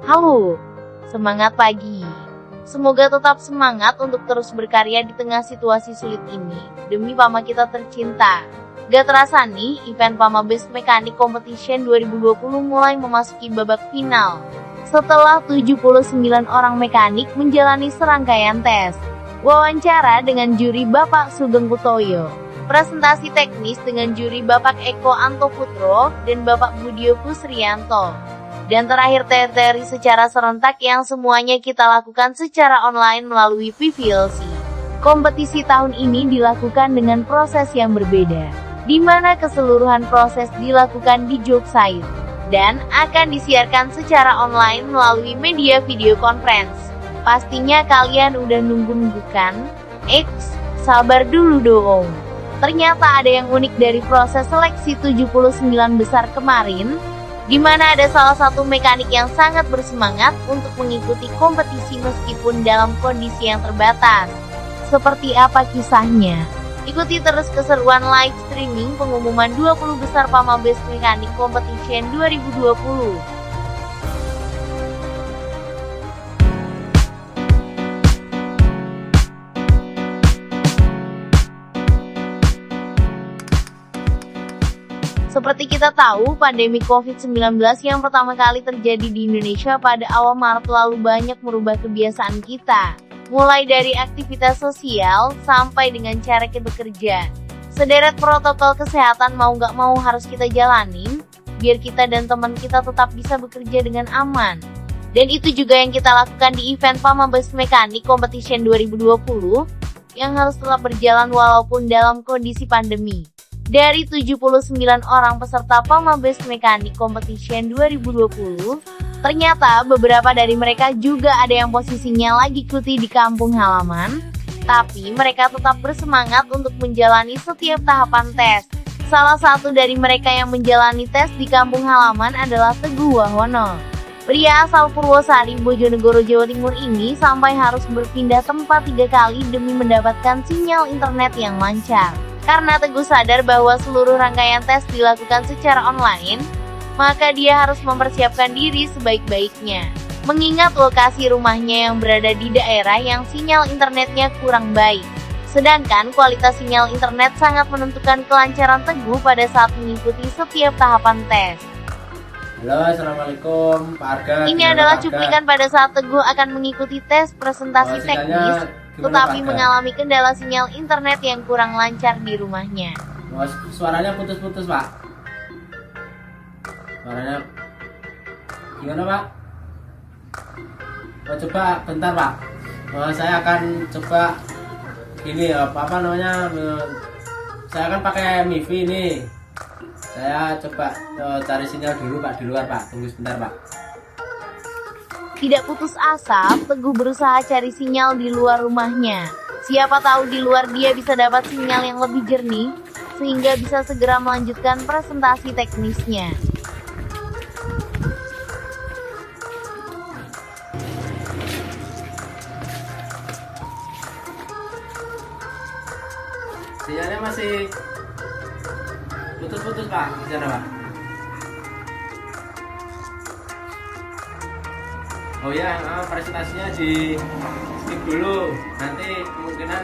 Halo, semangat pagi. Semoga tetap semangat untuk terus berkarya di tengah situasi sulit ini, demi Pama kita tercinta. Gak terasa nih, event Pama Best Mechanic Competition 2020 mulai memasuki babak final. Setelah 79 orang mekanik menjalani serangkaian tes, wawancara dengan juri Bapak Sugeng Kutoyo, presentasi teknis dengan juri Bapak Eko Antoputro dan Bapak Budio Kusrianto, dan terakhir teori secara serentak yang semuanya kita lakukan secara online melalui PVLC. Kompetisi tahun ini dilakukan dengan proses yang berbeda, di mana keseluruhan proses dilakukan di job site, dan akan disiarkan secara online melalui media video conference. Pastinya kalian udah nunggu kan? Sabar dulu dong. Ternyata ada yang unik dari proses seleksi 79 besar kemarin, di mana ada salah satu mekanik yang sangat bersemangat untuk mengikuti kompetisi meskipun dalam kondisi yang terbatas. Seperti apa kisahnya? Ikuti terus keseruan live streaming pengumuman 20 besar Pama Best Mechanic Competition 2020. Seperti kita tahu, pandemi COVID-19 yang pertama kali terjadi di Indonesia pada awal Maret lalu banyak merubah kebiasaan kita. Mulai dari aktivitas sosial, sampai dengan cara kita bekerja. Sederet protokol kesehatan mau gak mau harus kita jalanin, biar kita dan teman kita tetap bisa bekerja dengan aman. Dan itu juga yang kita lakukan di event Pama Best Mechanic Competition 2020, yang harus tetap berjalan walaupun dalam kondisi pandemi. Dari 79 orang peserta Pama Best Mechanic Competition 2020, ternyata beberapa dari mereka juga ada yang posisinya lagi cuti di kampung halaman, tapi mereka tetap bersemangat untuk menjalani setiap tahapan tes. Salah satu dari mereka yang menjalani tes di kampung halaman adalah Teguh Wahwono. Pria asal Purwosari, Bojonegoro, Jawa Timur ini sampai harus berpindah tempat 3 kali demi mendapatkan sinyal internet yang lancar. Karena Teguh sadar bahwa seluruh rangkaian tes dilakukan secara online, maka dia harus mempersiapkan diri sebaik-baiknya. Mengingat lokasi rumahnya yang berada di daerah yang sinyal internetnya kurang baik. Sedangkan kualitas sinyal internet sangat menentukan kelancaran Teguh pada saat mengikuti setiap tahapan tes. Halo, assalamualaikum Pak Arga. Ini adalah cuplikan pada saat Teguh akan mengikuti tes presentasi teknis, tetapi mengalami kendala sinyal internet yang kurang lancar di rumahnya. Suaranya putus-putus, Pak. Suaranya gimana, Pak? Coba bentar, Pak. Saya akan coba ini apa namanya? Saya akan pakai MiFi ini. Saya coba cari sinyal dulu, Pak, di luar, Pak. Tunggu sebentar, Pak. Tidak putus asa, Teguh berusaha cari sinyal di luar rumahnya. Siapa tahu di luar dia bisa dapat sinyal yang lebih jernih, sehingga bisa segera melanjutkan presentasi teknisnya. Sinyalnya masih putus-putus, Pak. Di sana, Pak. Oh ya, presentasinya di skip dulu. Nanti kemungkinan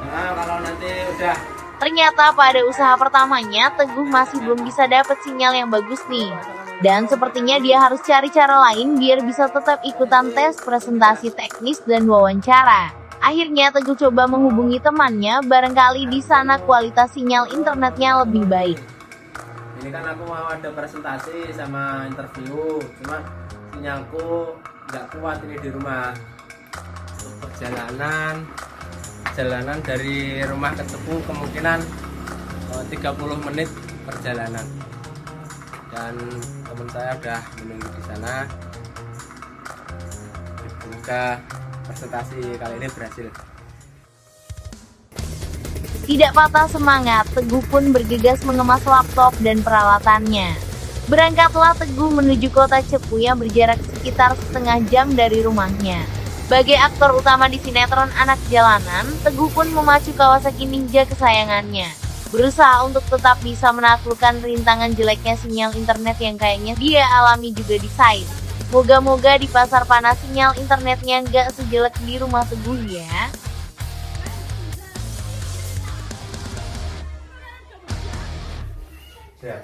kalau nanti udah. Ternyata pada usaha pertamanya, Teguh masih belum bisa dapat sinyal yang bagus nih. Dan sepertinya dia harus cari cara lain biar bisa tetap ikutan tes presentasi teknis dan wawancara. Akhirnya Teguh coba menghubungi temannya, barangkali di sana kualitas sinyal internetnya lebih baik. Ini kan aku mau ada presentasi sama interview, cuma sinyalku nggak kuat ini di rumah. Perjalanan dari rumah ke Teguh kemungkinan 30 menit perjalanan, dan teman saya udah menunggu di sana. Semoga presentasi kali ini berhasil. Tidak patah semangat, Teguh pun bergegas mengemas laptop dan peralatannya. Berangkatlah Teguh menuju kota Cepu yang berjarak sekitar setengah jam dari rumahnya. Sebagai aktor utama di sinetron Anak Jalanan, Teguh pun memacu Kawasaki Ninja kesayangannya. Berusaha untuk tetap bisa menaklukkan rintangan jeleknya sinyal internet yang kayaknya dia alami juga di site. Moga-moga di pasar panas sinyal internetnya nggak sejelek di rumah Teguh ya. Siap.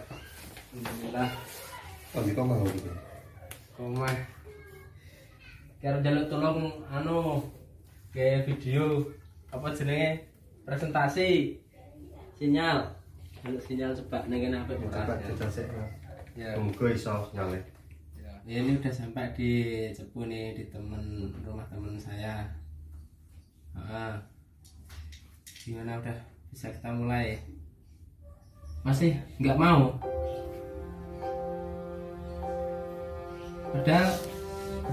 Alhamdulillah. Di kamar gitu. Komah. Kira jaluk tolong ke video apa jenenge presentasi sinyal. Jaluk sinyal coba ning kene apik Coba bekas. dicasekno. Ya. Muga iso nyale. Ya, ini udah sampai di Cepu nih, di rumah temen saya. Gimana, udah bisa kita mulai? Masih nggak mau? Padahal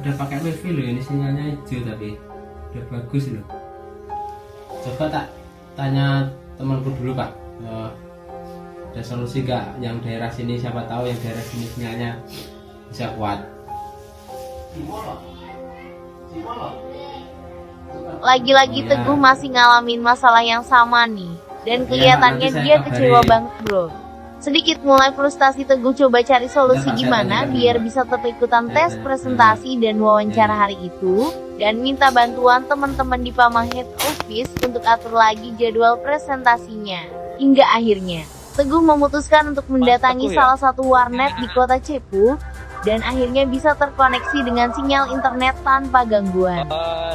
udah pakai wifi loh, ini sinyalnya hijau tapi udah bagus loh. Coba tak tanya temanku dulu Pak, ada solusi nggak yang daerah sini, siapa tahu yang daerah sini sinyalnya bisa kuat. Lagi-lagi Teguh masih ngalamin masalah yang sama nih, dan kelihatannya dia kecewa banget bro. Sedikit mulai frustasi, Teguh coba cari solusi gimana biar bisa tetap ikutan tes presentasi dan wawancara hari itu, dan minta bantuan teman-teman di Pama Head Office untuk atur lagi jadwal presentasinya. Hingga akhirnya, Teguh memutuskan untuk mendatangi salah satu warnet di kota Cepu, dan akhirnya bisa terkoneksi dengan sinyal internet tanpa gangguan.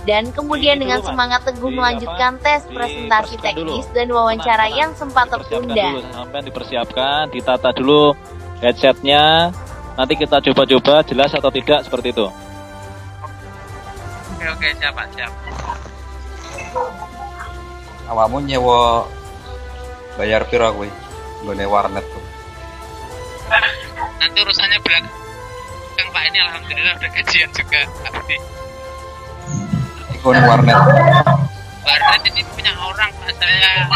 Dan kemudian dengan semangat Teguh melanjutkan tes presentasi teknis dan wawancara yang sempat tertunda. Sampai dipersiapkan, ditata dulu headsetnya. Nanti kita coba-coba jelas atau tidak seperti itu. Oke, siap Pak, siap. Awakmu nyewa bayar piro kuwi? Nggone warnet tuh. Nanti urusannya belakang Pak, ini alhamdulillah udah gajian juga Pak Budi. Iku ning warnet. Warnet ini punya orang Pak, saya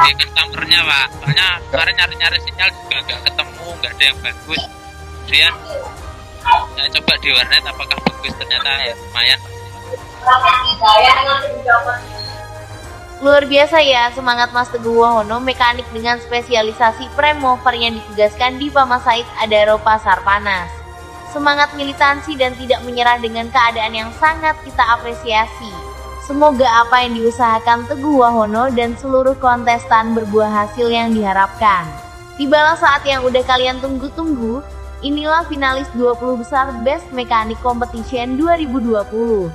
di kantornya Pak. Soalnya kemarin nyari-nyari sinyal juga nggak ketemu, nggak ada yang bagus. Kemudian saya coba di warnet, apakah bagus, ternyata ya lumayan. Luar biasa ya semangat Mas Teguh Wahono, mekanik dengan spesialisasi prime mover yang ditugaskan di Pama Said Adaro Pasar Panas. Semangat militansi dan tidak menyerah dengan keadaan yang sangat kita apresiasi. Semoga apa yang diusahakan Teguh Wahono dan seluruh kontestan berbuah hasil yang diharapkan. Tibalah saat yang udah kalian tunggu-tunggu. Inilah finalis 20 besar Best Mechanic Competition 2020.